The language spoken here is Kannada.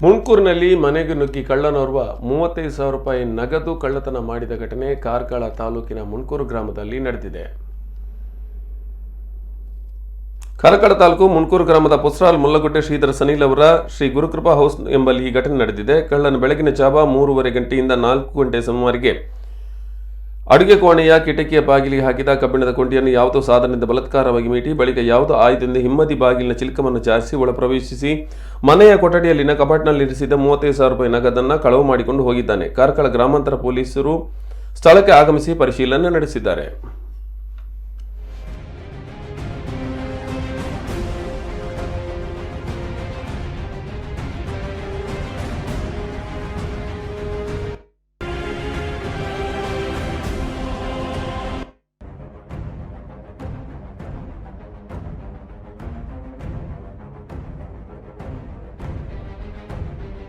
ಮುಣ್ಕೂರಿನಲ್ಲಿ ಮನೆಗೆ ನುಗ್ಗಿ ಕಳ್ಳನೋರ್ವ 35,000 ರೂಪಾಯಿ ನಗದು ಕಳ್ಳತನ ಮಾಡಿದ ಘಟನೆ ಕಾರ್ಕಳ ತಾಲೂಕಿನ ಮುಣ್ಕೂರು ಗ್ರಾಮದಲ್ಲಿ ನಡೆದಿದೆ. ಕಾರ್ಕಳ ತಾಲೂಕು ಮುಣ್ಕೂರು ಗ್ರಾಮದ ಪುಸ್ರಾಲ್ ಮುಲ್ಲಗುಟ್ಟೆ ಶ್ರೀಧರ ಸನಿಲ್ ಅವರ ಶ್ರೀ ಗುರುಕೃಪಾ ಹೌಸ್ ಎಂಬಲ್ಲಿ ಈ ಘಟನೆ ನಡೆದಿದೆ. ಕಳ್ಳನ ಬೆಳಗಿನ ಜಾವ 3:30 ಗಂಟೆಯಿಂದ 4 ಗಂಟೆ ಸುಮಾರಿಗೆ ಅಡುಗೆ ಕೋಣೆಯ ಕಿಟಕಿಯ ಬಾಗಿಲಿಗೆ ಹಾಕಿದ ಕಬ್ಬಿಣದ ಕೊಂಡಿಯನ್ನು ಯಾವುದೋ ಸಾಧನದಿಂದ ಬಲಾತ್ಕಾರವಾಗಿ ಮೀಟಿ ಬಳಿಕ ಯಾವುದೋ ಆಯುಧದಿಂದ ಹಿಮ್ಮದಿ ಬಾಗಿಲಿನ ಚಿಲಕವನ್ನು ಚಾರಿಸಿ ಒಳ ಪ್ರವೇಶಿಸಿ ಮನೆಯ ಕೊಠಡಿಯಲ್ಲಿನ ಕಪಾಟಿನಲ್ಲಿರಿಸಿದ 35,000 ರೂಪಾಯಿ ನಗದನ್ನು ಕಳವು ಮಾಡಿಕೊಂಡು ಹೋಗಿದ್ದಾನೆ. ಕಾರ್ಕಳ ಗ್ರಾಮಾಂತರ ಪೊಲೀಸರು ಸ್ಥಳಕ್ಕೆ ಆಗಮಿಸಿ ಪರಿಶೀಲನೆ ನಡೆಸಿದ್ದಾರೆ.